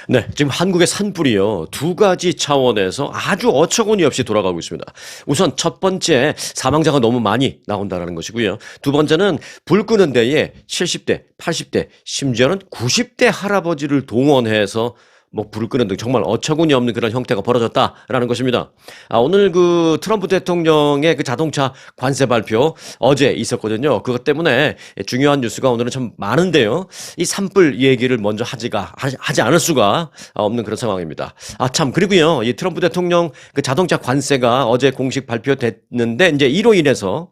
네, 지금 한국의 산불이요. 두 가지 차원에서 아주 어처구니 없이 돌아가고 있습니다. 우선 첫 번째, 사망자가 너무 많이 나온다는 것이고요. 두 번째는 불 끄는 데에 70대, 80대, 심지어는 90대 할아버지를 동원해서 뭐 불을 끄는 등 정말 어처구니 없는 그런 형태가 벌어졌다라는 것입니다. 오늘 그 트럼프 대통령의 그 자동차 관세 발표 어제 있었거든요. 그것 때문에 중요한 뉴스가 오늘은 참 많은데요. 이 산불 얘기를 먼저 하지 않을 수가 없는 그런 상황입니다. 참 그리고요. 이 트럼프 대통령 그 자동차 관세가 어제 공식 발표됐는데 이제 이로 인해서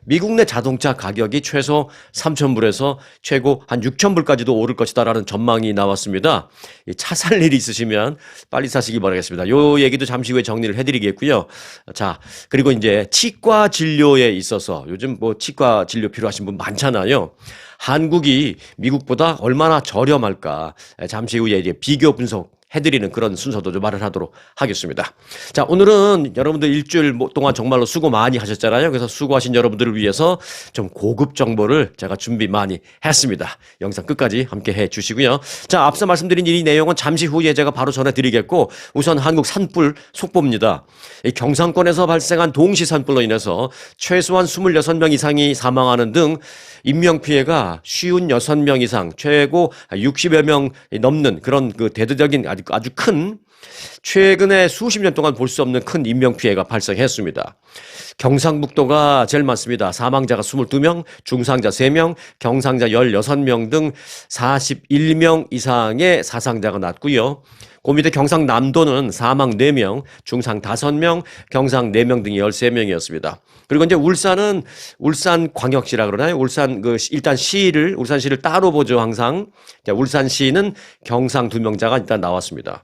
미국 내 자동차 가격이 최소 3,000불에서 최고 한 6,000불까지도 오를 것이다라는 전망이 나왔습니다. 차 살 일이 있으시면 빨리 사시기 바라겠습니다. 요 얘기도 잠시 후에 정리를 해드리겠고요. 자, 그리고 이제 치과 진료에 있어서 요즘 뭐 치과 진료 필요하신 분 많잖아요. 한국이 미국보다 얼마나 저렴할까? 잠시 후에 이제 비교 분석 해드리는 그런 순서도 좀 말을 하도록 하겠습니다. 자, 오늘은 여러분들 일주일 동안 정말로 수고 많이 하셨잖아요. 그래서 수고하신 여러분들을 위해서 좀 고급 정보를 제가 준비 많이 했습니다. 영상 끝까지 함께 해 주시고요. 자, 앞서 말씀드린 이 내용은 잠시 후에 제가 바로 전해드리겠고, 우선 한국 산불 속보입니다. 이 경상권에서 발생한 동시 산불로 인해서 최소한 26명 이상이 사망하는 등 인명피해가 56명 이상, 최고 60여 명 넘는 그런 그 대대적인 아주 큰, 최근에 수십 년 동안 볼 수 없는 큰 인명피해가 발생했습니다. 경상북도가 제일 많습니다. 사망자가 22명, 중상자 3명, 경상자 16명 등 41명 이상의 사상자가 났고요. 그 밑에 경상남도는 사망 4명, 중상 5명, 경상 4명 등이 13명이었습니다. 그리고 이제 울산은 울산광역시라 그러나요? 울산시를 따로 보죠, 항상. 울산시는 경상 2명자가 일단 나왔습니다.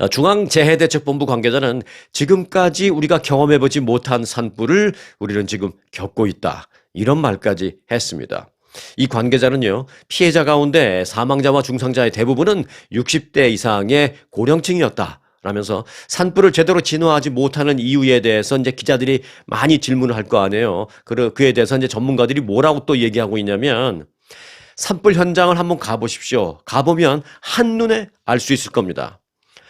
중앙재해대책본부 관계자는 지금까지 우리가 경험해보지 못한 산불을 우리는 지금 겪고 있다. 이런 말까지 했습니다. 이 관계자는요, 피해자 가운데 사망자와 중상자의 대부분은 60대 이상의 고령층이었다. 라면서 산불을 제대로 진화하지 못하는 이유에 대해서 이제 기자들이 많이 질문을 할 거 아니에요. 그에 대해서 이제 전문가들이 뭐라고 또 얘기하고 있냐면, 산불 현장을 한번 가보십시오. 가보면 한눈에 알 수 있을 겁니다.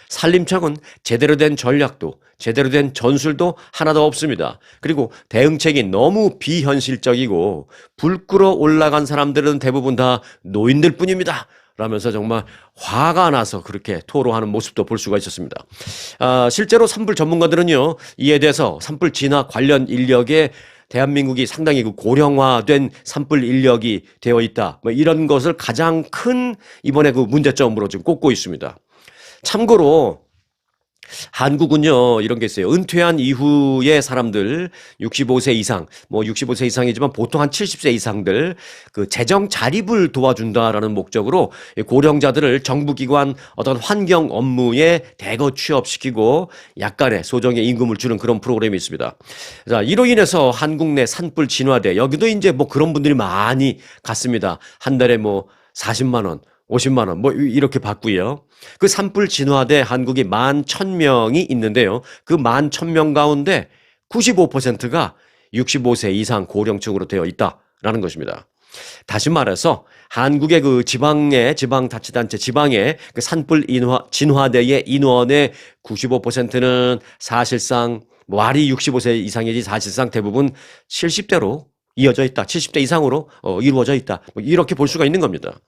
산림청은 제대로 된 전략도, 제대로 된 전술도 하나도 없습니다. 그리고 대응책이 너무 비현실적이고 불 끄러 올라간 사람들은 대부분 다 노인들 뿐입니다. 라면서 정말 화가 나서 그렇게 토로하는 모습도 볼 수가 있었습니다. 실제로 산불 전문가들은요, 이에 대해서 산불 진화 관련 인력에 대한민국이 상당히 고령화된 산불 인력이 되어 있다. 뭐 이런 것을 가장 큰 이번에 그 문제점으로 지금 꼽고 있습니다. 참고로 한국은요, 이런 게 있어요. 은퇴한 이후의 사람들, 65세 이상, 뭐 65세 이상이지만 보통 한 70세 이상들, 그 재정 자립을 도와준다라는 목적으로 고령자들을 정부기관 어떤 환경 업무에 대거 취업시키고 약간의 소정의 임금을 주는 그런 프로그램이 있습니다. 자, 이로 인해서 한국 내 산불 진화대, 여기도 이제 뭐 그런 분들이 많이 갔습니다. 한 달에 뭐 40만 원, 50만 원, 뭐, 이렇게 받고요. 그 산불 진화대 한국이 11,000명이 있는데요. 그 11,000명 가운데 95%가 65세 이상 고령층으로 되어 있다라는 것입니다. 다시 말해서 한국의 그 지방자치단체, 지방의 그 산불 진화대의 인원의 95%는 사실상 말이 65세 이상이지 사실상 대부분 70대로 이어져 있다. 70대 이상으로 이루어져 있다. 이렇게 볼 수가 있는 겁니다.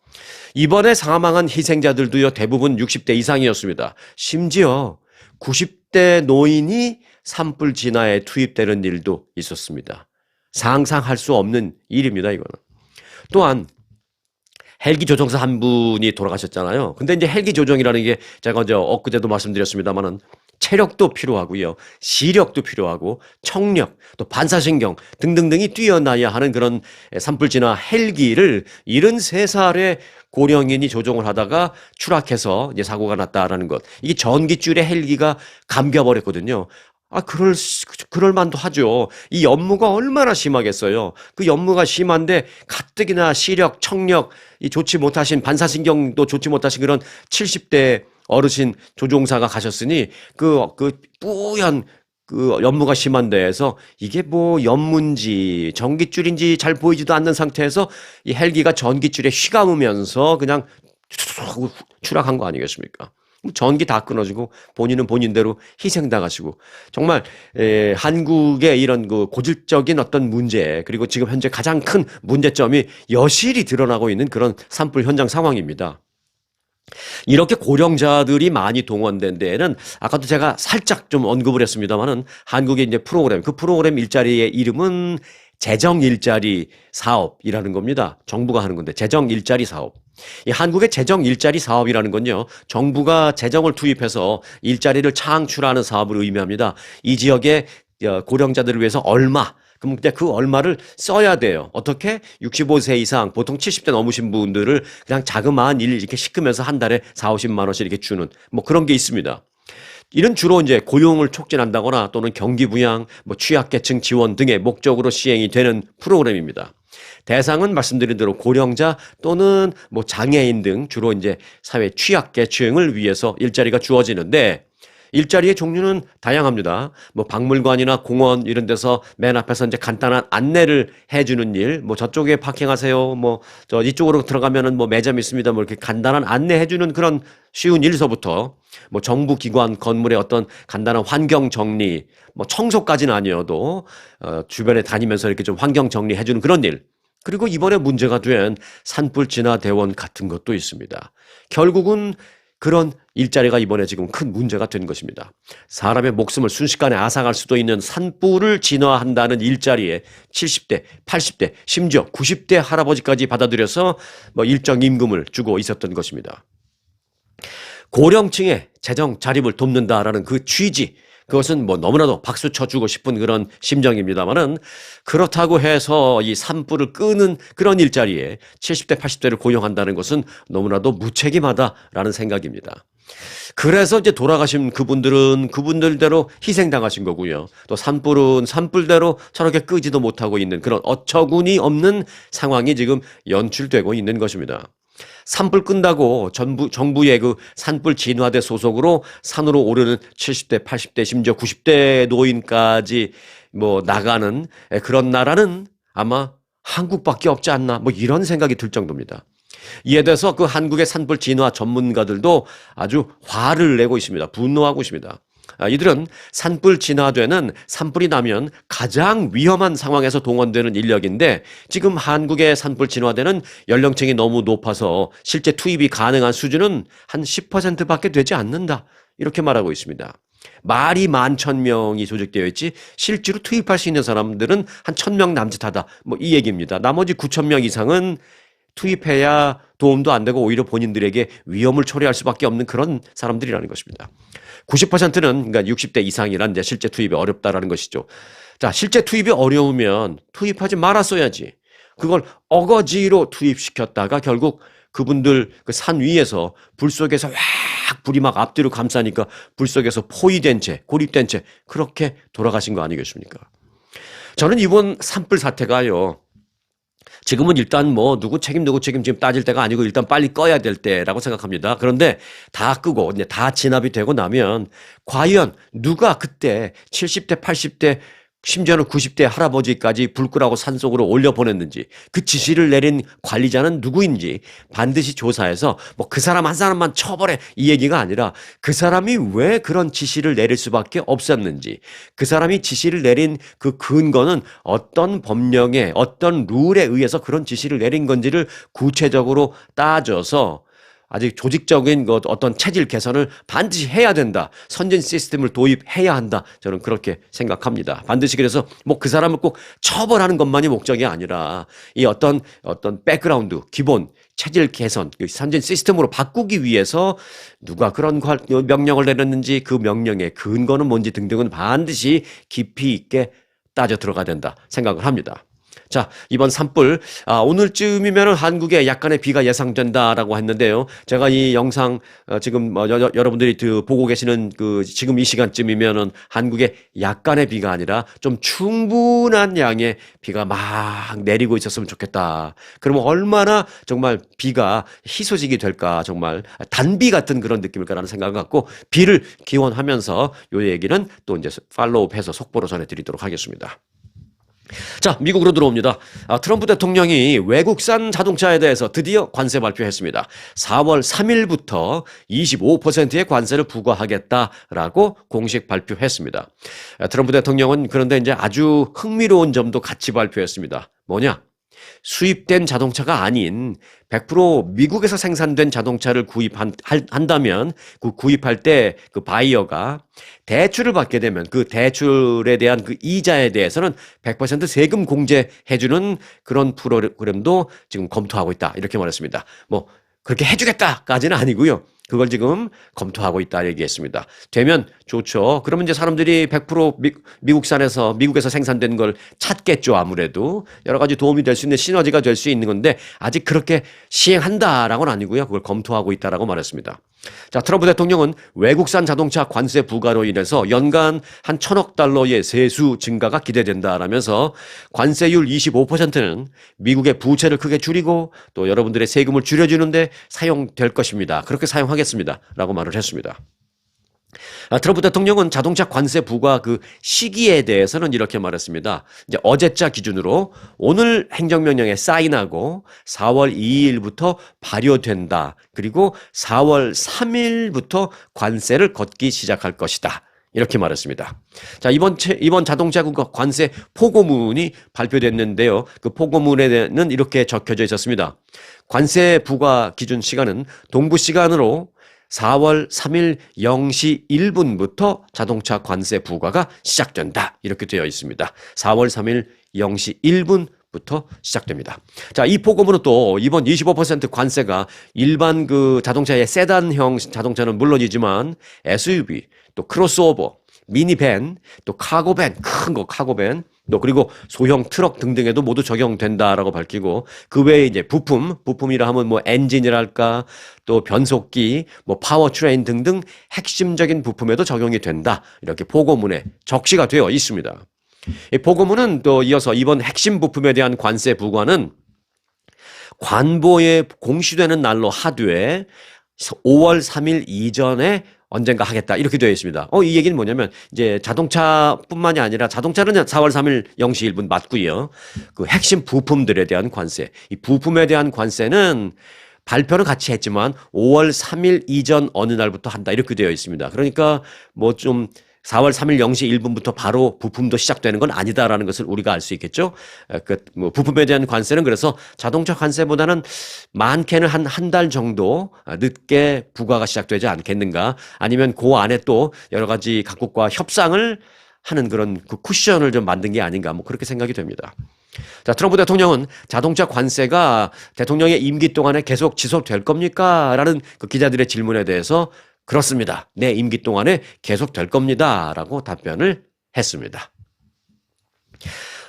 이번에 사망한 희생자들도요, 대부분 60대 이상이었습니다. 심지어 90대 노인이 산불 진화에 투입되는 일도 있었습니다. 상상할 수 없는 일입니다, 이거는. 또한 헬기 조종사 한 분이 돌아가셨잖아요. 근데 이제 헬기 조종이라는 게 제가 이제 엊그제도 말씀드렸습니다만은 체력도 필요하고요, 시력도 필요하고, 청력, 또 반사신경 등등등이 뛰어나야 하는 그런 산불 진화 헬기를 73살의 고령인이 조종을 하다가 추락해서 이제 사고가 났다라는 것. 이게 전기줄에 헬기가 감겨버렸거든요. 그럴 만도 하죠. 이 연무가 얼마나 심하겠어요. 그 연무가 심한데 가뜩이나 시력, 청력, 이 좋지 못하신 반사신경도 좋지 못하신 그런 70대 어르신 조종사가 가셨으니 그 뿌연 그 연무가 심한 데에서 이게 뭐 연문지 전깃줄인지 잘 보이지도 않는 상태에서 이 헬기가 전깃줄에 휘감으면서 그냥 하고 추락한 거 아니겠습니까? 전기 다 끊어지고 본인은 본인대로 희생당하시고 정말 한국의 이런 그 고질적인 어떤 문제 그리고 지금 현재 가장 큰 문제점이 여실히 드러나고 있는 그런 산불 현장 상황입니다. 이렇게 고령자들이 많이 동원된 데에는 아까도 제가 살짝 좀 언급을 했습니다만은 한국의 이제 프로그램, 그 프로그램 일자리의 이름은 재정 일자리 사업이라는 겁니다. 정부가 하는 건데 재정 일자리 사업. 이 한국의 재정 일자리 사업이라는 건요, 정부가 재정을 투입해서 일자리를 창출하는 사업을 의미합니다. 이 지역의 고령자들을 위해서 얼마, 그럼 근데 그 얼마를 써야 돼요. 어떻게? 65세 이상, 보통 70대 넘으신 분들을 그냥 자그마한 일 이렇게 시키면서 한 달에 4, 50만 원씩 이렇게 주는 뭐 그런 게 있습니다. 이런 주로 이제 고용을 촉진한다거나 또는 경기 부양, 뭐 취약계층 지원 등의 목적으로 시행이 되는 프로그램입니다. 대상은 말씀드린 대로 고령자 또는 뭐 장애인 등 주로 이제 사회 취약계층을 위해서 일자리가 주어지는데 일자리의 종류는 다양합니다. 뭐 박물관이나 공원 이런 데서 맨 앞에서 이제 간단한 안내를 해주는 일, 뭐 저쪽에 파킹하세요, 뭐 저 이쪽으로 들어가면은 뭐 매점 있습니다, 뭐 이렇게 간단한 안내해주는 그런 쉬운 일서부터 뭐 정부 기관 건물의 어떤 간단한 환경 정리, 뭐 청소까지는 아니어도 주변에 다니면서 이렇게 좀 환경 정리해주는 그런 일. 그리고 이번에 문제가 된 산불 진화 대원 같은 것도 있습니다. 결국은 그런 일자리가 이번에 지금 큰 문제가 된 것입니다. 사람의 목숨을 순식간에 앗아갈 수도 있는 산불을 진화한다는 일자리에 70대, 80대, 심지어 90대 할아버지까지 받아들여서 뭐 일정 임금을 주고 있었던 것입니다. 고령층의 재정 자립을 돕는다라는 그 취지, 그것은 뭐 너무나도 박수 쳐주고 싶은 그런 심정입니다만은 그렇다고 해서 이 산불을 끄는 그런 일자리에 70대, 80대를 고용한다는 것은 너무나도 무책임하다라는 생각입니다. 그래서 이제 돌아가신 그분들은 그분들대로 희생당하신 거고요. 또 산불은 산불대로 저렇게 끄지도 못하고 있는 그런 어처구니 없는 상황이 지금 연출되고 있는 것입니다. 산불 끈다고 정부의 그 산불 진화대 소속으로 산으로 오르는 70대, 80대, 심지어 90대 노인까지 뭐 나가는 그런 나라는 아마 한국밖에 없지 않나 뭐 이런 생각이 들 정도입니다. 이에 대해서 그 한국의 산불 진화 전문가들도 아주 화를 내고 있습니다. 분노하고 있습니다. 이들은 산불 진화대는 산불이 나면 가장 위험한 상황에서 동원되는 인력인데 지금 한국의 산불 진화대는 연령층이 너무 높아서 실제 투입이 가능한 수준은 한 10%밖에 되지 않는다. 이렇게 말하고 있습니다. 말이 11,000명이 조직되어 있지 실제로 투입할 수 있는 사람들은 한 1,000명 남짓하다. 뭐 이 얘기입니다. 나머지 9,000명 이상은 투입해야 도움도 안 되고 오히려 본인들에게 위험을 초래할 수밖에 없는 그런 사람들이라는 것입니다. 90%는 그러니까 60대 이상이란 이제 실제 투입이 어렵다라는 것이죠. 자, 실제 투입이 어려우면 투입하지 말았어야지. 그걸 어거지로 투입시켰다가 결국 그분들 그 산 위에서 불 속에서 확 불이 막 앞뒤로 감싸니까 불 속에서 포위된 채, 고립된 채 그렇게 돌아가신 거 아니겠습니까? 저는 이번 산불 사태가요. 지금은 일단 뭐 누구 책임 지금 따질 때가 아니고 일단 빨리 꺼야 될 때라고 생각합니다. 그런데 다 끄고 이제 다 진압이 되고 나면 과연 누가 그때 70대, 80대 심지어는 90대 할아버지까지 불 끄라고 산속으로 올려보냈는지 그 지시를 내린 관리자는 누구인지 반드시 조사해서 뭐 그 사람 한 사람만 처벌해 이 얘기가 아니라 그 사람이 왜 그런 지시를 내릴 수밖에 없었는지 그 사람이 지시를 내린 그 근거는 어떤 법령에 어떤 룰에 의해서 그런 지시를 내린 건지를 구체적으로 따져서 아직 조직적인 어떤 체질 개선을 반드시 해야 된다. 선진 시스템을 도입해야 한다. 저는 그렇게 생각합니다. 반드시 그래서 뭐 그 사람을 꼭 처벌하는 것만이 목적이 아니라 이 어떤 백그라운드, 기본, 체질 개선, 선진 시스템으로 바꾸기 위해서 누가 그런 명령을 내렸는지 그 명령의 근거는 뭔지 등등은 반드시 깊이 있게 따져 들어가야 된다 생각을 합니다. 자, 이번 산불, 오늘쯤이면 한국에 약간의 비가 예상된다라고 했는데요. 제가 이 영상, 지금 여러분들이 보고 계시는 지금 이 시간쯤이면은 한국에 약간의 비가 아니라 좀 충분한 양의 비가 막 내리고 있었으면 좋겠다. 그러면 얼마나 정말 비가 희소식이 될까, 정말 단비 같은 그런 느낌일까라는 생각을 갖고 비를 기원하면서 요 얘기는 또 이제 팔로우해서 속보로 전해드리도록 하겠습니다. 자, 미국으로 들어옵니다. 트럼프 대통령이 외국산 자동차에 대해서 드디어 관세 발표했습니다. 4월 3일부터 25%의 관세를 부과하겠다라고 공식 발표했습니다. 트럼프 대통령은 그런데 이제 아주 흥미로운 점도 같이 발표했습니다. 뭐냐? 수입된 자동차가 아닌 100% 미국에서 생산된 자동차를 구입한다면 그 구입할 때 그 바이어가 대출을 받게 되면 그 대출에 대한 그 이자에 대해서는 100% 세금 공제해주는 그런 프로그램도 지금 검토하고 있다. 이렇게 말했습니다. 뭐 그렇게 해주겠다까지는 아니고요. 그걸 지금 검토하고 있다 얘기했습니다. 되면 좋죠. 그러면 이제 사람들이 100% 미국에서 생산된 걸 찾겠죠. 아무래도 여러 가지 도움이 될 수 있는 시너지가 될 수 있는 건데 아직 그렇게 시행한다라고는 아니고요. 그걸 검토하고 있다라고 말했습니다. 자, 트럼프 대통령은 외국산 자동차 관세 부과로 인해서 연간 한 1,000억 달러의 세수 증가가 기대된다라면서 관세율 25%는 미국의 부채를 크게 줄이고 또 여러분들의 세금을 줄여주는데 사용될 것입니다. 그렇게 사용하겠습니다라고 말을 했습니다. 트럼프 대통령은 자동차 관세 부과 그 시기에 대해서는 이렇게 말했습니다. 이제 어제자 기준으로 오늘 행정명령에 사인하고 4월 2일부터 발효된다. 그리고 4월 3일부터 관세를 걷기 시작할 것이다. 이렇게 말했습니다. 자, 이번 자동차 관세 포고문이 발표됐는데요. 그 포고문에는 이렇게 적혀져 있었습니다. 관세 부과 기준 시간은 동부 시간으로 4월 3일 0시 1분부터 자동차 관세 부과가 시작된다. 이렇게 되어 있습니다. 4월 3일 0시 1분부터 시작됩니다. 자, 이 포고문은 또 이번 25% 관세가 일반 그 자동차의 세단형 자동차는 물론이지만 SUV, 또 크로스오버, 미니밴, 또 카고밴, 큰 거 카고밴, 또 그리고 소형 트럭 등등에도 모두 적용된다라고 밝히고 그 외에 이제 부품이라 하면 뭐 엔진이랄까 또 변속기, 뭐 파워트레인 등등 핵심적인 부품에도 적용이 된다. 이렇게 보고문에 적시가 되어 있습니다. 이 보고문은 또 이어서 이번 핵심 부품에 대한 관세 부과는 관보에 공시되는 날로 하되 5월 3일 이전에 언젠가 하겠다. 이렇게 되어 있습니다. 이 얘기는 뭐냐면, 이제 자동차뿐만이 아니라 자동차는 4월 3일 0시 1분 맞고요. 그 핵심 부품들에 대한 관세. 이 부품에 대한 관세는 발표는 같이 했지만 5월 3일 이전 어느 날부터 한다. 이렇게 되어 있습니다. 그러니까 뭐 좀 4월 3일 0시 1분부터 바로 부품도 시작되는 건 아니다라는 것을 우리가 알 수 있겠죠. 뭐 부품에 대한 관세는 그래서 자동차 관세보다는 많게는 한 달 정도 늦게 부과가 시작되지 않겠는가. 아니면 그 안에 또 여러 가지 각국과 협상을 하는 그런 그 쿠션을 좀 만든 게 아닌가. 뭐 그렇게 생각이 됩니다. 자, 트럼프 대통령은 자동차 관세가 대통령의 임기 동안에 계속 지속될 겁니까? 라는 그 기자들의 질문에 대해서 그렇습니다. 내 임기 동안에 계속될 겁니다. 라고 답변을 했습니다.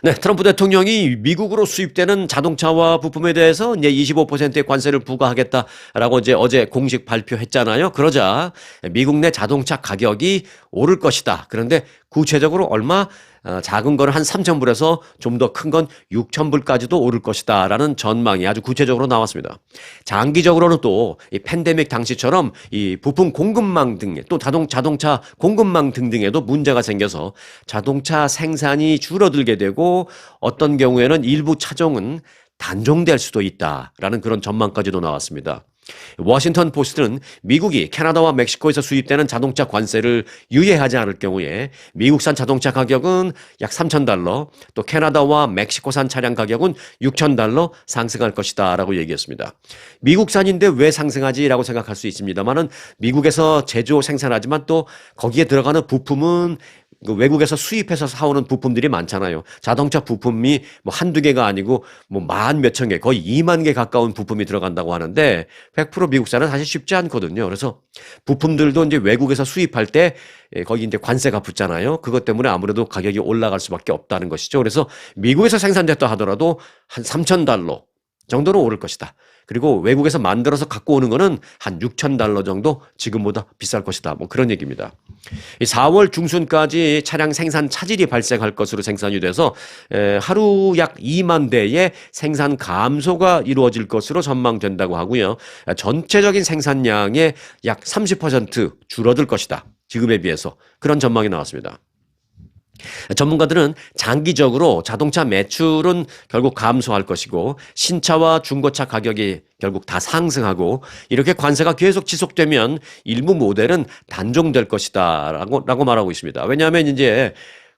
네, 트럼프 대통령이 미국으로 수입되는 자동차와 부품에 대해서 이제 25%의 관세를 부과하겠다라고 이제 어제 공식 발표했잖아요. 그러자 미국 내 자동차 가격이 오를 것이다. 그런데 구체적으로 얼마? 작은 거는 한 3,000불에서 좀 더 큰 건 6,000불까지도 오를 것이다. 라는 전망이 아주 구체적으로 나왔습니다. 장기적으로는 또 이 팬데믹 당시처럼 이 부품 공급망 등 또 자동차 공급망 등등에도 문제가 생겨서 자동차 생산이 줄어들게 되고 어떤 경우에는 일부 차종은 단종될 수도 있다라는 그런 전망까지도 나왔습니다. 워싱턴 포스트는 미국이 캐나다와 멕시코에서 수입되는 자동차 관세를 유예하지 않을 경우에 미국산 자동차 가격은 약 3,000달러, 또 캐나다와 멕시코산 차량 가격은 6,000달러 상승할 것이다 라고 얘기했습니다. 미국산인데 왜 상승하지라고 생각할 수 있습니다만은 미국에서 제조 생산하지만 또 거기에 들어가는 부품은 그 외국에서 수입해서 사오는 부품들이 많잖아요. 자동차 부품이 뭐 한두 개가 아니고 뭐 만 몇천 개, 거의 2만 개 가까운 부품이 들어간다고 하는데 100% 미국산은 사실 쉽지 않거든요. 그래서 부품들도 이제 외국에서 수입할 때 거기 이제 관세가 붙잖아요. 그것 때문에 아무래도 가격이 올라갈 수밖에 없다는 것이죠. 그래서 미국에서 생산됐다 하더라도 한 3,000달러 정도는 오를 것이다. 그리고 외국에서 만들어서 갖고 오는 거는 한 6,000달러 정도 지금보다 비쌀 것이다. 뭐 그런 얘기입니다. 4월 중순까지 차량 생산 차질이 발생할 것으로 생산이 돼서 하루 약 2만 대의 생산 감소가 이루어질 것으로 전망된다고 하고요. 전체적인 생산량의 약 30% 줄어들 것이다. 지금에 비해서 그런 전망이 나왔습니다. 전문가들은 장기적으로 자동차 매출은 결국 감소할 것이고 신차와 중고차 가격이 결국 다 상승하고 이렇게 관세가 계속 지속되면 일부 모델은 단종될 것이다라고 말하고 있습니다. 왜냐하면 이제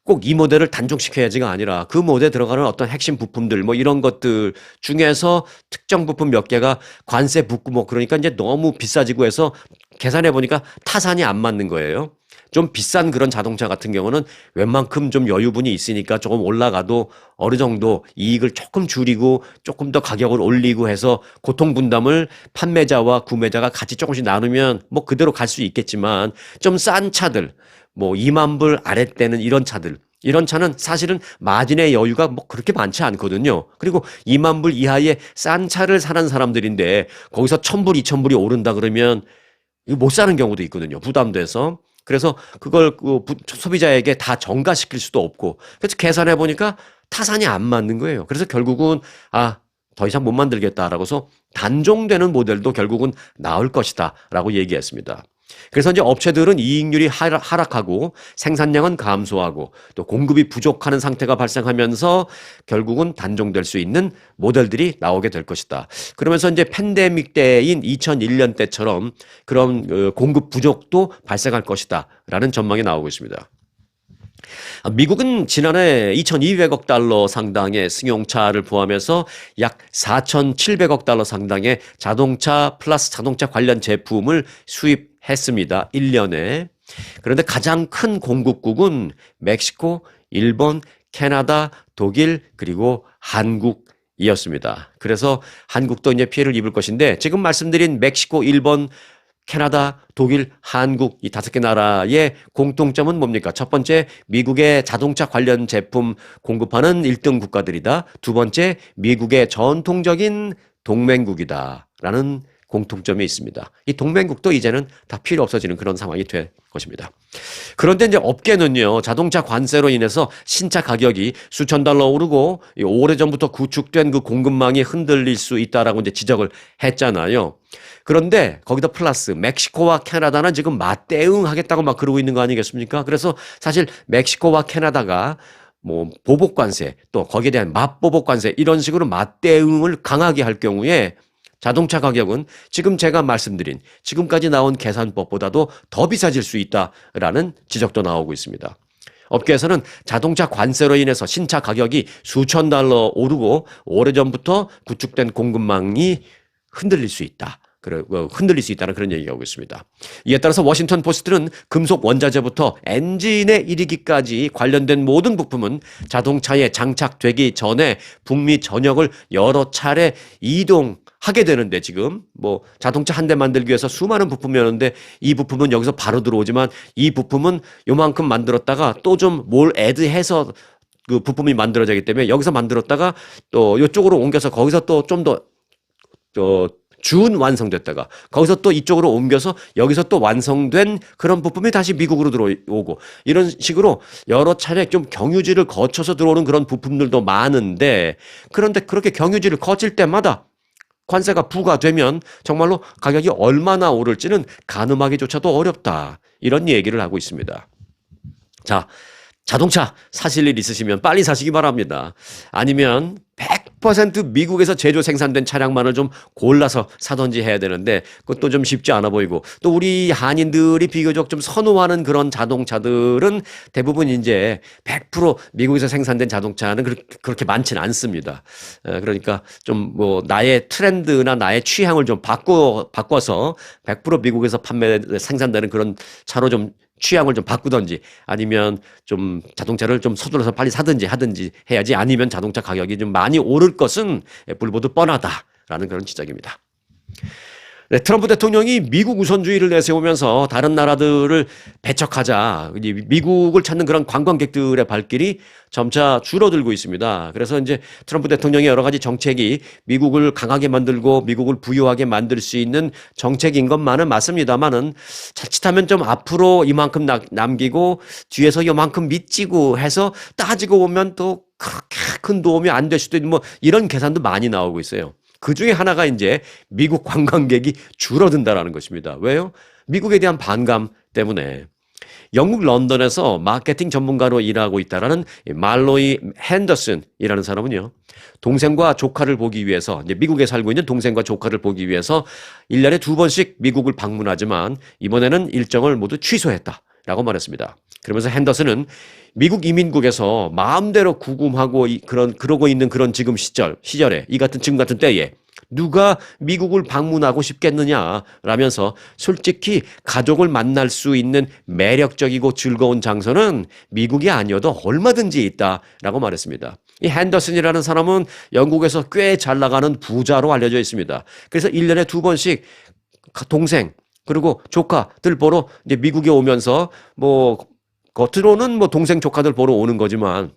꼭 이 모델을 단종시켜야지가 아니라 그 모델에 들어가는 어떤 핵심 부품들 뭐 이런 것들 중에서 특정 부품 몇 개가 관세 붙고 뭐 그러니까 이제 너무 비싸지고 해서 계산해 보니까 타산이 안 맞는 거예요. 좀 비싼 그런 자동차 같은 경우는 웬만큼 좀 여유분이 있으니까 조금 올라가도 어느 정도 이익을 조금 줄이고 조금 더 가격을 올리고 해서 고통 분담을 판매자와 구매자가 같이 조금씩 나누면 뭐 그대로 갈 수 있겠지만 좀 싼 차들 뭐 2만 불 아랫대는 이런 차들 이런 차는 사실은 마진의 여유가 뭐 그렇게 많지 않거든요. 그리고 2만 불 이하의 싼 차를 사는 사람들인데 거기서 1,000불, 2,000불이 오른다 그러면 이거 못 사는 경우도 있거든요. 부담돼서. 그래서 그걸 소비자에게 다 전가시킬 수도 없고. 그래서 계산해 보니까 타산이 안 맞는 거예요. 그래서 결국은 더 이상 못 만들겠다라고서 단종되는 모델도 결국은 나올 것이다라고 얘기했습니다. 그래서 이제 업체들은 이익률이 하락하고 생산량은 감소하고 또 공급이 부족하는 상태가 발생하면서 결국은 단종될 수 있는 모델들이 나오게 될 것이다. 그러면서 이제 팬데믹 때인 2001년 때처럼 그런 공급 부족도 발생할 것이다라는 전망이 나오고 있습니다. 미국은 지난해 2,200억 달러 상당의 승용차를 포함해서 약 4,700억 달러 상당의 자동차 플러스 자동차 관련 제품을 수입했습니다. 1년에. 그런데 가장 큰 공급국은 멕시코, 일본, 캐나다, 독일, 그리고 한국이었습니다. 그래서 한국도 이제 피해를 입을 것인데 지금 말씀드린 멕시코, 일본, 캐나다, 독일, 한국 이 5개 나라의 공통점은 뭡니까? 첫 번째, 미국의 자동차 관련 제품 공급하는 1등 국가들이다. 두 번째, 미국의 전통적인 동맹국이다라는 공통점이 있습니다. 이 동맹국도 이제는 다 필요 없어지는 그런 상황이 될 것입니다. 그런데 이제 업계는요, 자동차 관세로 인해서 신차 가격이 수천 달러 오르고 오래전부터 구축된 그 공급망이 흔들릴 수 있다라고 이제 지적을 했잖아요. 그런데 거기다 플러스 멕시코와 캐나다는 지금 맞대응하겠다고 막 그러고 있는 거 아니겠습니까? 그래서 사실 멕시코와 캐나다가 뭐 보복 관세 또 거기에 대한 맞보복 관세 이런 식으로 맞대응을 강하게 할 경우에 자동차 가격은 지금 제가 말씀드린 지금까지 나온 계산법보다도 더 비싸질 수 있다라는 지적도 나오고 있습니다. 업계에서는 자동차 관세로 인해서 신차 가격이 수천 달러 오르고 오래전부터 구축된 공급망이 흔들릴 수 있다. 흔들릴 수 있다는 그런 얘기가 오고 있습니다. 이에 따라서 워싱턴 포스트는 금속 원자재부터 엔진에 이르기까지 관련된 모든 부품은 자동차에 장착되기 전에 북미 전역을 여러 차례 이동하게 되는데 지금 뭐 자동차 한 대 만들기 위해서 수많은 부품이 오는데 이 부품은 여기서 바로 들어오지만 이 부품은 요만큼 만들었다가 또 좀 뭘 애드해서 그 부품이 만들어지기 때문에 여기서 만들었다가 또 이쪽으로 옮겨서 거기서 또 좀 더 준 완성됐다가 거기서 또 이쪽으로 옮겨서 여기서 또 완성된 그런 부품이 다시 미국으로 들어오고 이런 식으로 여러 차례 좀 경유지를 거쳐서 들어오는 그런 부품들도 많은데 그런데 그렇게 경유지를 거칠 때마다 관세가 부과되면 정말로 가격이 얼마나 오를지는 가늠하기조차도 어렵다. 이런 얘기를 하고 있습니다. 자, 자동차 사실 일 있으시면 빨리 사시기 바랍니다. 아니면 100% 미국에서 제조 생산된 차량만을 좀 골라서 사든지 해야 되는데 그것도 좀 쉽지 않아 보이고 또 우리 한인들이 비교적 좀 선호하는 그런 자동차들은 대부분 이제 100% 미국에서 생산된 자동차는 그렇게 많지는 않습니다. 그러니까 좀 뭐 나의 트렌드나 나의 취향을 좀 바꿔서 100% 미국에서 생산되는 그런 차로 좀 취향을 좀 바꾸든지 아니면 좀 자동차를 좀 서둘러서 빨리 사든지 하든지 해야지 아니면 자동차 가격이 좀 많이 오를 것은 불보듯 뻔하다라는 그런 지적입니다. 네, 트럼프 대통령이 미국 우선주의를 내세우면서 다른 나라들을 배척하자 미국을 찾는 그런 관광객들의 발길이 점차 줄어들고 있습니다. 그래서 이제 트럼프 대통령의 여러 가지 정책이 미국을 강하게 만들고 미국을 부유하게 만들 수 있는 정책인 것만은 맞습니다만은 자칫하면 좀 앞으로 이만큼 남기고 뒤에서 이만큼 밑지고 해서 따지고 보면 또 그렇게 큰 도움이 안 될 수도 있는 뭐 이런 계산도 많이 나오고 있어요. 그 중에 하나가 이제 미국 관광객이 줄어든다라는 것입니다. 왜요? 미국에 대한 반감 때문에. 영국 런던에서 마케팅 전문가로 일하고 있다라는 말로이 핸더슨이라는 사람은요. 동생과 조카를 보기 위해서 이제 미국에 살고 있는 동생과 조카를 보기 위해서 1년에 2번씩 미국을 방문하지만 이번에는 일정을 모두 취소했다라고 말했습니다. 그러면서 핸더슨은 미국 이민국에서 마음대로 구금하고 그러고 있는 그런 시절에 지금 같은 때에 누가 미국을 방문하고 싶겠느냐라면서 솔직히 가족을 만날 수 있는 매력적이고 즐거운 장소는 미국이 아니어도 얼마든지 있다라고 말했습니다. 이 핸더슨이라는 사람은 영국에서 꽤 잘 나가는 부자로 알려져 있습니다. 그래서 1년에 2번씩 동생 그리고 조카들 보러 이제 미국에 오면서 뭐 겉으로는 뭐 동생 조카들 보러 오는 거지만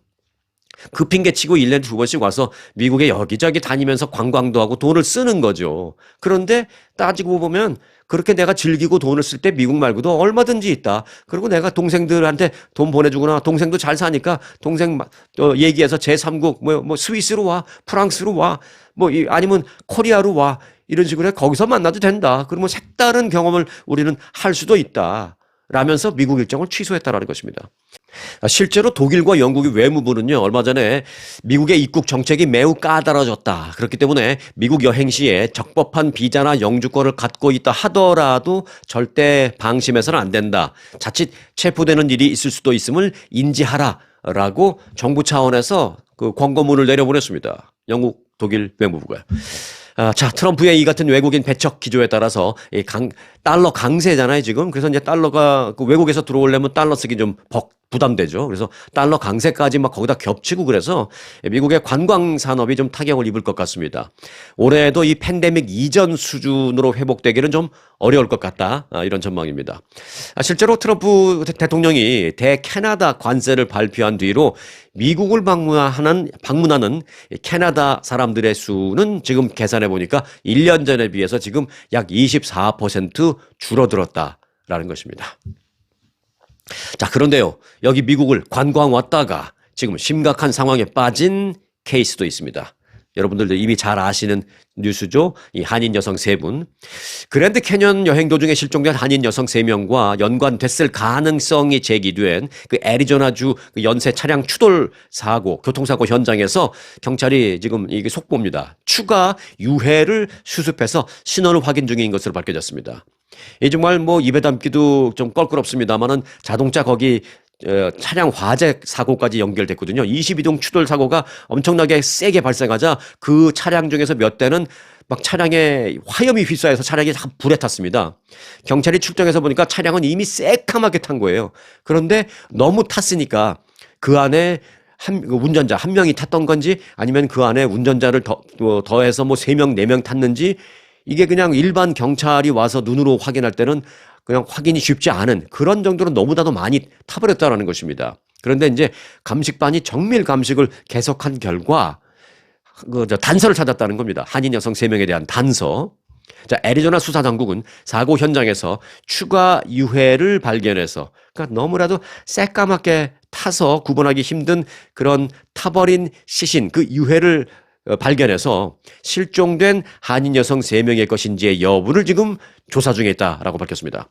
그 핑계치고 1년에 2번씩 와서 미국에 여기저기 다니면서 관광도 하고 돈을 쓰는 거죠. 그런데 따지고 보면 그렇게 내가 즐기고 돈을 쓸 때 미국 말고도 얼마든지 있다. 그리고 내가 동생들한테 돈 보내주거나 동생도 잘 사니까 동생 얘기해서 제3국 뭐 스위스로 와, 프랑스로 와, 뭐 아니면 코리아로 와 이런 식으로 해 거기서 만나도 된다. 그러면 색다른 경험을 우리는 할 수도 있다. 라면서 미국 일정을 취소했다라는 것입니다. 실제로 독일과 영국의 외무부는요, 얼마 전에 미국의 입국 정책이 매우 까다로워졌다. 그렇기 때문에 미국 여행 시에 적법한 비자나 영주권을 갖고 있다 하더라도 절대 방심해서는 안 된다. 자칫 체포되는 일이 있을 수도 있음을 인지하라라고 정부 차원에서 그 권고문을 내려보냈습니다. 영국, 독일 외무부가요. 자, 트럼프의 이 같은 외국인 배척 기조에 따라서 달러 강세잖아요, 지금. 그래서 이제 달러가 그 외국에서 들어오려면 달러 쓰기 좀 부담되죠. 그래서 달러 강세까지 막 거기다 겹치고 그래서 미국의 관광 산업이 좀 타격을 입을 것 같습니다. 올해도 이 팬데믹 이전 수준으로 회복되기는 좀 어려울 것 같다. 이런 전망입니다. 실제로 트럼프 대통령이 대캐나다 관세를 발표한 뒤로 미국을 방문하는 캐나다 사람들의 수는 지금 계산해 보니까 1년 전에 비해서 지금 약 24% 줄어들었다라는 것입니다. 자, 그런데요. 여기 미국을 관광 왔다가 지금 심각한 상황에 빠진 케이스도 있습니다. 여러분들도 이미 잘 아시는 뉴스죠. 이 한인 여성 3분. 그랜드 캐년 여행 도중에 실종된 한인 여성 3명과 연관됐을 가능성이 제기된 그 애리조나주 그 연쇄 차량 추돌 사고, 교통사고 현장에서 경찰이 지금 이게 속보입니다. 추가 유해를 수습해서 신원을 확인 중인 것으로 밝혀졌습니다. 이 정말 뭐 입에 담기도 좀 껄끄럽습니다만은 자동차 거기 차량 화재 사고까지 연결됐거든요. 22동 추돌 사고가 엄청나게 세게 발생하자 그 차량 중에서 몇 대는 막 차량에 화염이 휩싸여서 차량이 다 불에 탔습니다. 경찰이 출동해서 보니까 차량은 이미 새카맣게 탄 거예요. 그런데 너무 탔으니까 그 안에 운전자 한 명이 탔던 건지 아니면 그 안에 운전자를 더해서 뭐 3명, 4명 탔는지 이게 그냥 일반 경찰이 와서 눈으로 확인할 때는 그냥 확인이 쉽지 않은 그런 정도로 너무나도 많이 타버렸다는 것입니다. 그런데 이제 감식반이 정밀 감식을 계속한 결과 단서를 찾았다는 겁니다. 한인 여성 3명에 대한 단서. 자, 애리조나 수사당국은 사고 현장에서 추가 유해를 발견해서 그러니까 너무나도 새까맣게 타서 구분하기 힘든 그런 타버린 시신 그 유해를 발견해서 실종된 한인 여성 3명의 것인지의 여부를 지금 조사 중에 있다라고 밝혔습니다.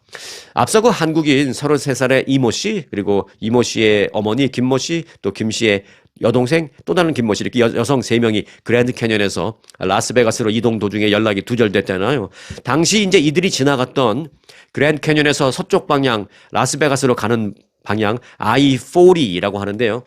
앞서 그 한국인 33살의 이모 씨 그리고 이모 씨의 어머니 김모 씨 또 김 씨의 여동생 또 다른 김모 씨 이렇게 여성 3명이 그랜드 캐년에서 라스베가스로 이동 도중에 연락이 두절됐잖아요. 당시 이제 이들이 지나갔던 그랜드 캐년에서 서쪽 방향 라스베가스로 가는 방향 I-40라고 하는데요.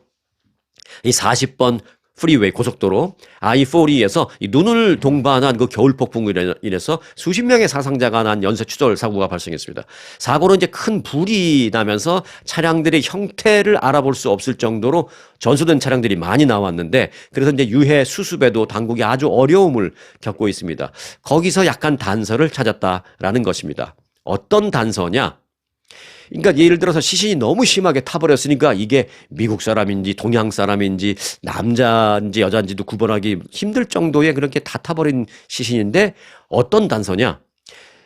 이 40번 프리웨이 고속도로 I-40에서 눈을 동반한 그 겨울 폭풍으로 인해서 수십 명의 사상자가 난 연쇄 추돌 사고가 발생했습니다. 사고는 이제 큰 불이 나면서 차량들의 형태를 알아볼 수 없을 정도로 전소된 차량들이 많이 나왔는데 그래서 이제 유해 수습에도 당국이 아주 어려움을 겪고 있습니다. 거기서 약간 단서를 찾았다라는 것입니다. 어떤 단서냐? 그러니까 예를 들어서 시신이 너무 심하게 타버렸으니까 이게 미국 사람인지 동양 사람인지 남자인지 여자인지도 구분하기 힘들 정도의 그렇게 다 타버린 시신인데 어떤 단서냐?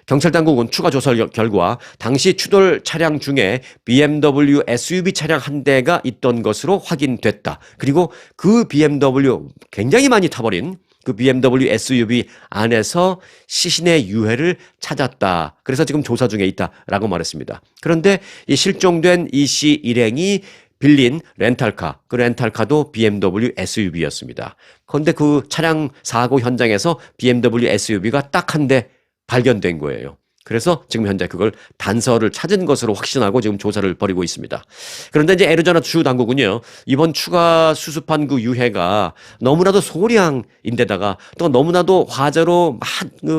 경찰 당국은 추가 조사 결과 당시 추돌 차량 중에 BMW SUV 차량 한 대가 있던 것으로 확인됐다. 그리고 그 BMW 굉장히 많이 타버린 그 BMW SUV 안에서 시신의 유해를 찾았다. 그래서 지금 조사 중에 있다라고 말했습니다. 그런데 이 실종된 이 씨 일행이 빌린 렌탈카, 그 렌탈카도 BMW SUV였습니다. 그런데 그 차량 사고 현장에서 BMW SUV가 딱 한 대 발견된 거예요. 그래서 지금 현재 그걸 단서를 찾은 것으로 확신하고 지금 조사를 벌이고 있습니다. 그런데 이제 애리조나 주 당국은요, 이번 추가 수습한 그 유해가 너무나도 소량인데다가 또 너무나도 화재로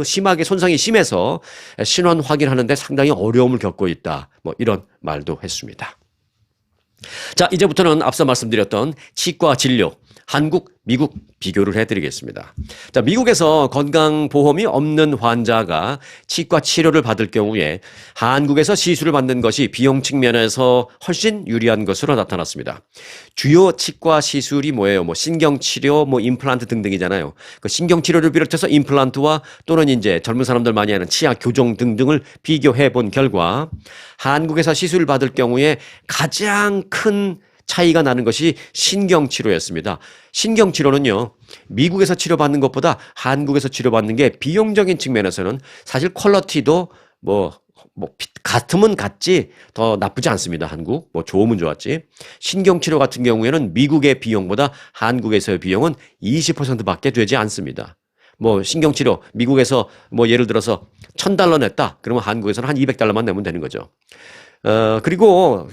심하게 손상이 심해서 신원 확인하는데 상당히 어려움을 겪고 있다. 뭐 이런 말도 했습니다. 자, 이제부터는 앞서 말씀드렸던 치과 진료, 한국, 미국 비교를 해드리겠습니다. 자, 미국에서 건강보험이 없는 환자가 치과 치료를 받을 경우에 한국에서 시술을 받는 것이 비용 측면에서 훨씬 유리한 것으로 나타났습니다. 주요 치과 시술이 뭐예요? 뭐 신경치료, 뭐 임플란트 등등이잖아요. 그 신경치료를 비롯해서 임플란트와 또는 이제 젊은 사람들 많이 하는 치아 교정 등등을 비교해 본 결과 한국에서 시술을 받을 경우에 가장 큰 차이가 나는 것이 신경치료였습니다. 신경치료는요, 미국에서 치료받는 것보다 한국에서 치료받는 게 비용적인 측면에서는 사실 퀄리티도 같으면 같지 더 나쁘지 않습니다. 한국. 좋으면 좋았지. 신경치료 같은 경우에는 미국의 비용보다 한국에서의 비용은 20%밖에 되지 않습니다. 신경치료, 미국에서 예를 들어서 $1,000 냈다. 그러면 한국에서는 한 $200만 내면 되는 거죠. 그리고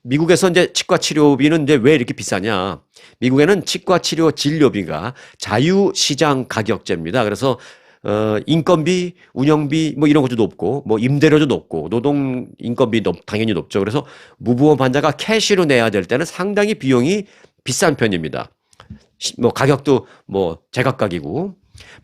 미국에서 이제 치과 치료비는 이제 왜 이렇게 비싸냐? 미국에는 치과 치료 진료비가 자유시장 가격제입니다. 그래서 인건비, 운영비 이런 것도 높고 임대료도 높고 노동 인건비 당연히 높죠. 그래서 무보험 환자가 캐시로 내야 될 때는 상당히 비용이 비싼 편입니다. 가격도 제각각이고.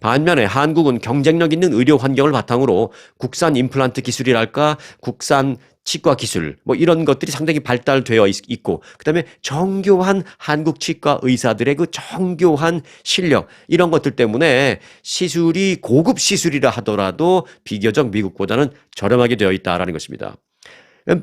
반면에 한국은 경쟁력 있는 의료 환경을 바탕으로 국산 임플란트 기술이랄까, 국산 치과 기술, 이런 것들이 상당히 발달되어 있고, 그 다음에 정교한 한국 치과 의사들의 그 정교한 실력, 이런 것들 때문에 시술이 고급 시술이라 하더라도 비교적 미국보다는 저렴하게 되어 있다라는 것입니다.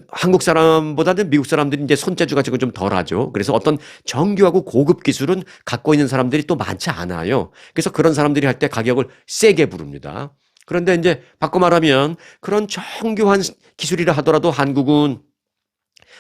한국 사람보다는 미국 사람들이 이제 손재주가 지금 좀 덜하죠. 그래서 어떤 정교하고 고급 기술은 갖고 있는 사람들이 또 많지 않아요. 그래서 그런 사람들이 할 때 가격을 세게 부릅니다. 그런데 이제 바꿔 말하면 그런 정교한 기술이라 하더라도 한국은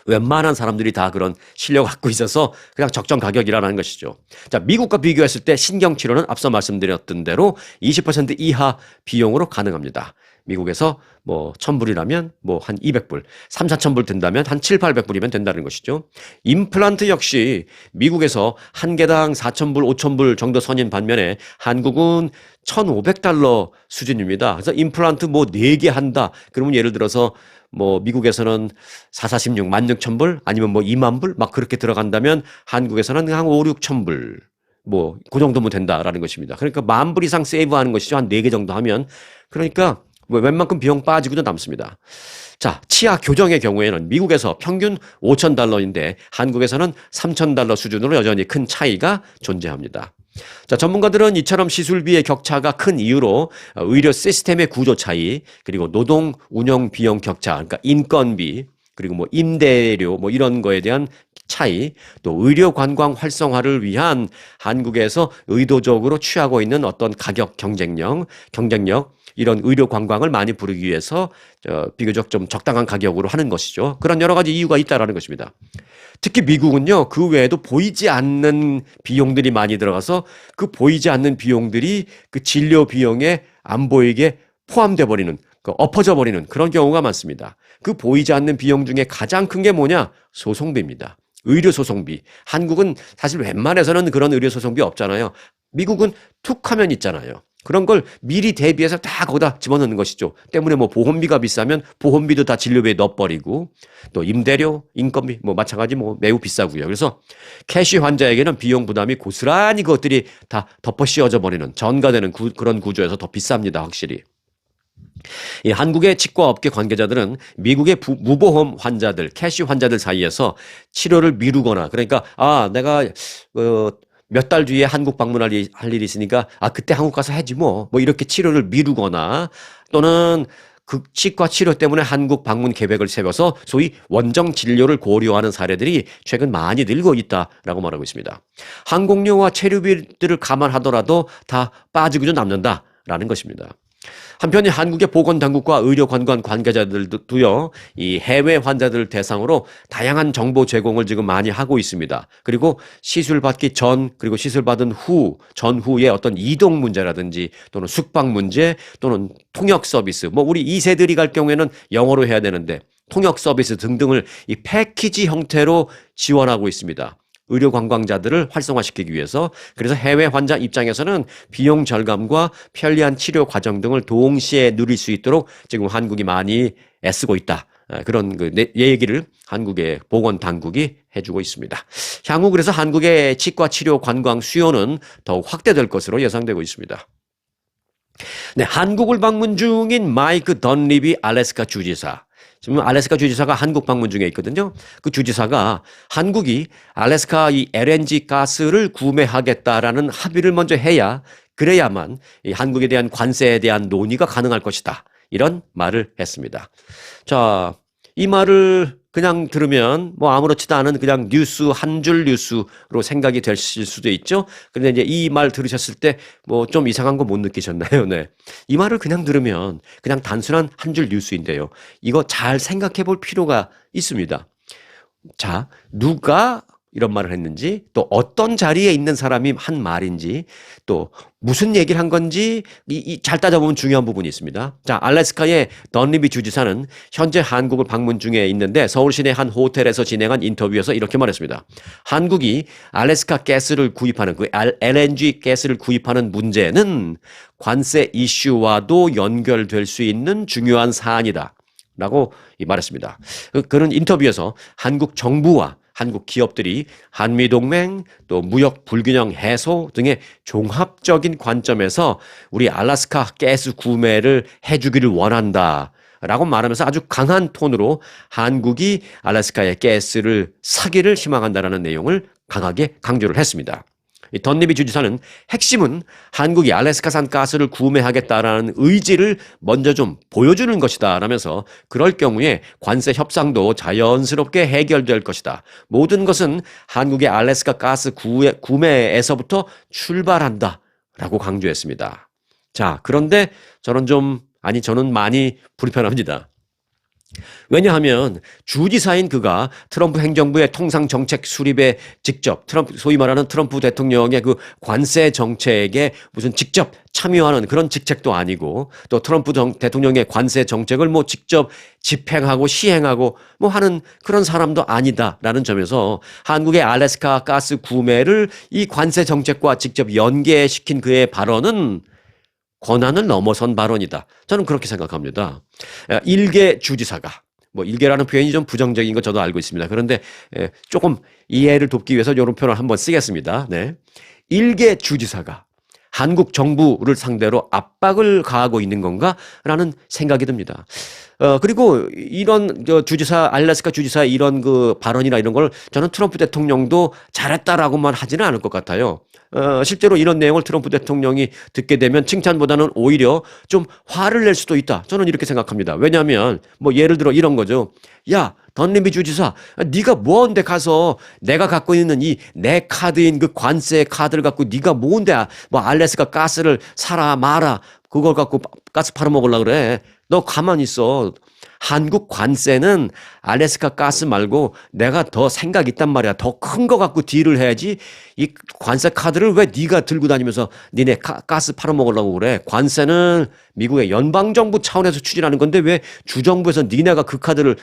웬만한 사람들이 다 그런 실력을 갖고 있어서 그냥 적정 가격이라는 것이죠. 자, 미국과 비교했을 때 신경치료는 앞서 말씀드렸던 대로 20% 이하 비용으로 가능합니다. 미국에서 $1,000이라면 한 $200, 3,000~4,000 든다면 한 $700~800이면 된다는 것이죠. 임플란트 역시 미국에서 한 개당 $4,000, $5,000 정도 선인 반면에 한국은 $1,500 수준입니다. 그래서 임플란트 4개 한다. 그러면 예를 들어서 미국에서는 446, 16,000불 아니면 20,000불 막 그렇게 들어간다면 한국에서는 한 5~6,000불 그 정도면 된다라는 것입니다. 그러니까 10,000불 이상 세이브하는 것이죠. 한 4개 정도 하면. 그러니까 웬만큼 비용 빠지고도 남습니다. 자, 치아 교정의 경우에는 미국에서 평균 $5,000인데 한국에서는 $3,000 수준으로 여전히 큰 차이가 존재합니다. 자, 전문가들은 이처럼 시술비의 격차가 큰 이유로 의료 시스템의 구조 차이, 그리고 노동 운영 비용 격차, 그러니까 인건비, 그리고 임대료 이런 거에 대한 차이, 또 의료 관광 활성화를 위한 한국에서 의도적으로 취하고 있는 어떤 가격 경쟁력, 이런 의료 관광을 많이 부르기 위해서 비교적 좀 적당한 가격으로 하는 것이죠. 그런 여러 가지 이유가 있다라는 것입니다. 특히 미국은요, 그 외에도 보이지 않는 비용들이 많이 들어가서 그 보이지 않는 비용들이 그 진료 비용에 안 보이게 포함돼 버리는, 엎어져 버리는 그런 경우가 많습니다. 그 보이지 않는 비용 중에 가장 큰 게 뭐냐? 소송비입니다. 의료소송비. 한국은 사실 웬만해서는 그런 의료소송비 없잖아요. 미국은 툭 하면 있잖아요. 그런 걸 미리 대비해서 다 거기다 집어넣는 것이죠. 때문에 보험비가 비싸면 보험비도 다 진료비에 넣어버리고, 또 임대료, 인건비 마찬가지 매우 비싸고요. 그래서 캐시 환자에게는 비용 부담이 고스란히 그것들이 다 덮어 씌워져 버리는, 전가되는 그런 구조에서 더 비쌉니다. 확실히. 이 한국의 치과업계 관계자들은 미국의 무보험 환자들, 캐시 환자들 사이에서 치료를 미루거나, 그러니까 내가 몇 달 뒤에 한국 방문할 일이 있으니까 그때 한국 가서 해지 이렇게 치료를 미루거나, 또는 그 치과 치료 때문에 한국 방문 계획을 세워서 소위 원정 진료를 고려하는 사례들이 최근 많이 늘고 있다라고 말하고 있습니다. 항공료와 체류비들을 감안하더라도 다 빠지고도 남는다라는 것입니다. 한편 한국의 보건당국과 의료관광 관계자들도요, 이 해외 환자들 대상으로 다양한 정보 제공을 지금 많이 하고 있습니다. 그리고 시술 받기 전, 그리고 시술 받은 후, 전후의 어떤 이동 문제라든지 또는 숙박 문제 또는 통역 서비스, 뭐 우리 2세들이 갈 경우에는 영어로 해야 되는데 통역 서비스 등등을 이 패키지 형태로 지원하고 있습니다. 의료 관광자들을 활성화시키기 위해서. 그래서 해외 환자 입장에서는 비용 절감과 편리한 치료 과정 등을 동시에 누릴 수 있도록 지금 한국이 많이 애쓰고 있다. 그런 얘기를 한국의 보건당국이 해주고 있습니다. 향후 그래서 한국의 치과 치료 관광 수요는 더욱 확대될 것으로 예상되고 있습니다. 네, 한국을 방문 중인 마이크 던립이 알래스카 주지사. 지금 알래스카 주지사가 한국 방문 중에 있거든요. 그 주지사가 한국이 알래스카 이 LNG 가스를 구매하겠다라는 합의를 먼저 해야, 그래야만 이 한국에 대한 관세에 대한 논의가 가능할 것이다. 이런 말을 했습니다. 자, 이 말을 그냥 들으면 뭐 아무렇지도 않은 그냥 뉴스, 한 줄 뉴스로 생각이 되실 수도 있죠. 그런데 이제 이 말 들으셨을 때 뭐 좀 이상한 거 못 느끼셨나요? 네. 이 말을 그냥 들으면 그냥 단순한 한 줄 뉴스인데요. 이거 잘 생각해 볼 필요가 있습니다. 자, 누가 이런 말을 했는지, 또 어떤 자리에 있는 사람이 한 말인지, 또 무슨 얘기를 한 건지 잘 따져보면 중요한 부분이 있습니다. 자, 알래스카의 던리비 주지사는 현재 한국을 방문 중에 있는데 서울 시내 한 호텔에서 진행한 인터뷰에서 이렇게 말했습니다. 한국이 알래스카 가스를 구입하는 그 LNG 가스를 구입하는 문제는 관세 이슈와도 연결될 수 있는 중요한 사안이다. 라고 말했습니다. 그런 인터뷰에서 한국 정부와 한국 기업들이 한미동맹 또 무역 불균형 해소 등의 종합적인 관점에서 우리 알래스카 가스 구매를 해주기를 원한다 라고 말하면서 아주 강한 톤으로 한국이 알래스카의 가스를 사기를 희망한다라는 내용을 강하게 강조를 했습니다. 이 던리비 주지사는 핵심은 한국이 알래스카산 가스를 구매하겠다라는 의지를 먼저 좀 보여주는 것이다 라면서 그럴 경우에 관세 협상도 자연스럽게 해결될 것이다. 모든 것은 한국의 알래스카 가스 구매에서부터 출발한다 라고 강조했습니다. 자, 그런데 저는 많이 불편합니다. 왜냐하면 주지사인 그가 트럼프 행정부의 통상 정책 수립에 직접 소위 말하는 트럼프 대통령의 그 관세 정책에 무슨 직접 참여하는 그런 직책도 아니고, 또 트럼프 대통령의 관세 정책을 뭐 직접 집행하고 시행하고 뭐 하는 그런 사람도 아니다라는 점에서 한국의 알래스카 가스 구매를 이 관세 정책과 직접 연계시킨 그의 발언은 권한을 넘어선 발언이다. 저는 그렇게 생각합니다. 일개 주지사가, 뭐 일개라는 표현이 좀 부정적인 거 저도 알고 있습니다. 그런데 조금 이해를 돕기 위해서 이런 표현을 한번 쓰겠습니다. 네. 일개 주지사가 한국 정부를 상대로 압박을 가하고 있는 건가라는 생각이 듭니다. 그리고 이런 알래스카 주지사의 이런 그 발언이나 이런 걸 저는 트럼프 대통령도 잘했다라고만 하지는 않을 것 같아요. 실제로 이런 내용을 트럼프 대통령이 듣게 되면 칭찬보다는 오히려 좀 화를 낼 수도 있다. 저는 이렇게 생각합니다. 왜냐하면 뭐 예를 들어 이런 거죠. 야, 던리비 주지사, 네가 뭔데 가서 내가 갖고 있는 이 내 카드인 그 관세 카드를 갖고 네가 뭔데 뭐 알래스카 가스를 사라 마라 그걸 갖고 가스 팔아먹으려고 그래. 너 가만히 있어. 한국 관세는 알래스카 가스 말고 내가 더 생각 있단 말이야. 더 큰 거 갖고 딜을 해야지. 이 관세 카드를 왜 네가 들고 다니면서 니네 가스 팔아먹으려고 그래. 관세는 미국의 연방정부 차원에서 추진하는 건데 왜 주정부에서 니네가 그 카드를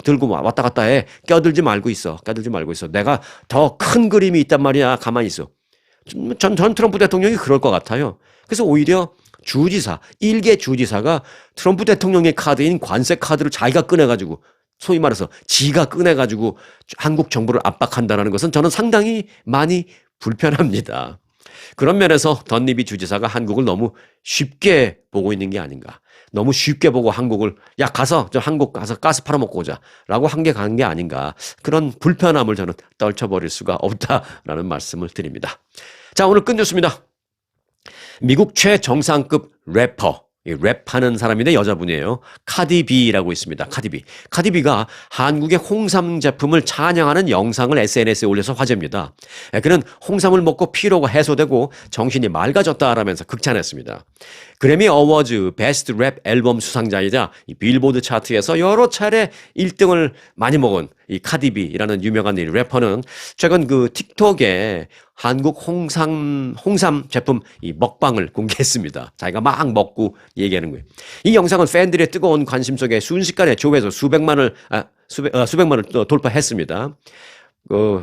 들고 왔다 갔다 해. 껴들지 말고 있어. 내가 더 큰 그림이 있단 말이야. 가만히 있어. 전 트럼프 대통령이 그럴 것 같아요. 그래서 오히려 일개 주지사가 트럼프 대통령의 카드인 관세 카드를 자기가 꺼내가지고, 소위 말해서 지가 꺼내가지고 한국 정부를 압박한다는 것은 저는 상당히 많이 불편합니다. 그런 면에서 던리비 주지사가 한국을 너무 쉽게 보고 있는 게 아닌가. 너무 쉽게 보고 한국을 한국 가서 가스 팔아먹고 오자 라고 한 게 간 게 아닌가. 그런 불편함을 저는 떨쳐버릴 수가 없다라는 말씀을 드립니다. 자, 오늘 끝냈습니다. 미국 최정상급 래퍼, 이 랩하는 사람인데 여자분이에요. 카디비라고 있습니다. 카디비. 카디비가 한국의 홍삼 제품을 찬양하는 영상을 SNS에 올려서 화제입니다. 그는 홍삼을 먹고 피로가 해소되고 정신이 맑아졌다라면서 극찬했습니다. 그래미 어워즈 베스트 랩 앨범 수상자이자 이 빌보드 차트에서 여러 차례 1등을 많이 먹은 이 카디비라는 유명한 이 래퍼는 최근 그 틱톡에 한국 홍삼 제품 이 먹방을 공개했습니다. 자기가 막 먹고 얘기하는 거예요. 이 영상은 팬들의 뜨거운 관심 속에 순식간에 조회수 수백만을 돌파했습니다.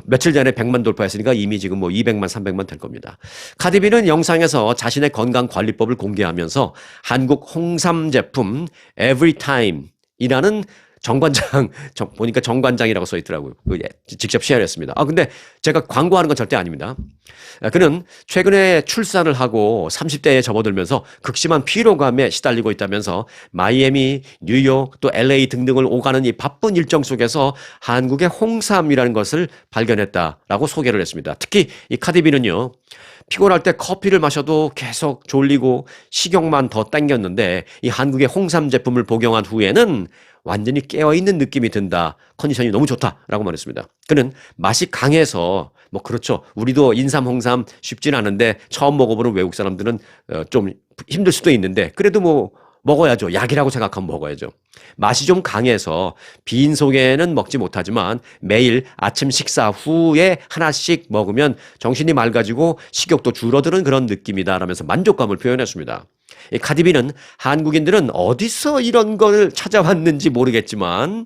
며칠 전에 100만 돌파했으니까 이미 지금 뭐 200만, 300만 될 겁니다. 카디비는 영상에서 자신의 건강 관리법을 공개하면서 한국 홍삼 제품 Everytime이라는 보니까 정관장이라고 써 있더라고요. 직접 쉐어했습니다. 근데 제가 광고하는 건 절대 아닙니다. 그는 최근에 출산을 하고 30대에 접어들면서 극심한 피로감에 시달리고 있다면서 마이애미, 뉴욕, 또 LA 등등을 오가는 이 바쁜 일정 속에서 한국의 홍삼이라는 것을 발견했다라고 소개를 했습니다. 특히 이 카디비는요, 피곤할 때 커피를 마셔도 계속 졸리고 식욕만 더 땡겼는데 이 한국의 홍삼 제품을 복용한 후에는 완전히 깨어있는 느낌이 든다. 컨디션이 너무 좋다라고 말했습니다. 그는 맛이 강해서 뭐 그렇죠. 우리도 인삼, 홍삼 쉽진 않은데 처음 먹어보는 외국 사람들은 좀 힘들 수도 있는데 그래도 뭐 먹어야죠. 약이라고 생각하면 먹어야죠. 맛이 좀 강해서 빈속에는 먹지 못하지만 매일 아침 식사 후에 하나씩 먹으면 정신이 맑아지고 식욕도 줄어드는 그런 느낌이다라면서 만족감을 표현했습니다. 이 카디비는 한국인들은 어디서 이런 걸 찾아왔는지 모르겠지만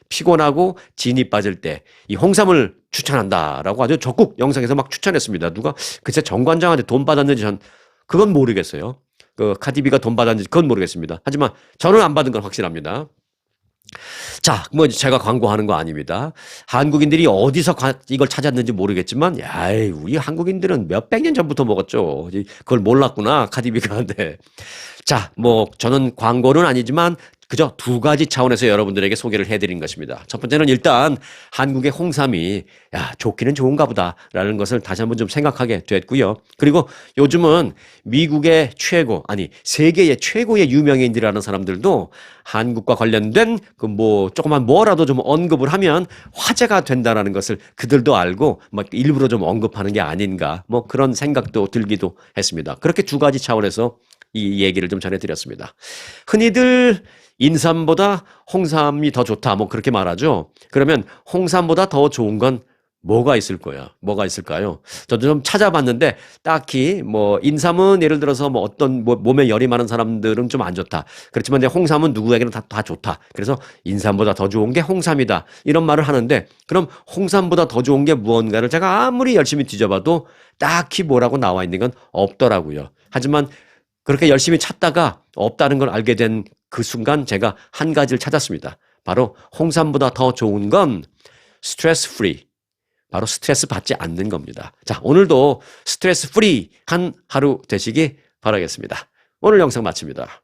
피곤하고 진이 빠질 때 이 홍삼을 추천한다라고 아주 적극 영상에서 막 추천했습니다. 누가 글쎄 정관장한테 돈 받았는지 그건 모르겠어요. 카디비가 돈 받았는지 그건 모르겠습니다. 하지만 저는 안 받은 건 확실합니다. 자, 뭐 제가 광고하는 거 아닙니다. 한국인들이 어디서 이걸 찾았는지 모르겠지만, 야, 우리 한국인들은 몇백 년 전부터 먹었죠. 그걸 몰랐구나, 카디비가. 네. 자, 뭐 저는 광고는 아니지만 그저 두 가지 차원에서 여러분들에게 소개를 해드린 것입니다. 첫 번째는 일단 한국의 홍삼이 좋기는 좋은가 보다라는 것을 다시 한번 좀 생각하게 됐고요. 그리고 요즘은 미국의 세계의 최고의 유명인들이라는 사람들도 한국과 관련된 조그만 뭐라도 좀 언급을 하면 화제가 된다라는 것을 그들도 알고 막 일부러 좀 언급하는 게 아닌가 뭐 그런 생각도 들기도 했습니다. 그렇게 두 가지 차원에서 이 얘기를 좀 전해드렸습니다. 흔히들 인삼보다 홍삼이 더 좋다 뭐 그렇게 말하죠. 그러면 홍삼보다 더 좋은 건 뭐가 있을까요? 저도 좀 찾아봤는데 딱히 뭐 인삼은 예를 들어서 뭐 어떤 몸에 열이 많은 사람들은 좀 안 좋다. 그렇지만 이제 홍삼은 누구에게는 다 좋다. 그래서 인삼보다 더 좋은 게 홍삼이다. 이런 말을 하는데 그럼 홍삼보다 더 좋은 게 무언가를 제가 아무리 열심히 뒤져봐도 딱히 뭐라고 나와 있는 건 없더라고요. 하지만 그렇게 열심히 찾다가 없다는 걸 알게 된 그 순간 제가 한 가지를 찾았습니다. 바로 홍삼보다 더 좋은 건 스트레스 프리. 바로 스트레스 받지 않는 겁니다. 자, 오늘도 스트레스 프리한 하루 되시기 바라겠습니다. 오늘 영상 마칩니다.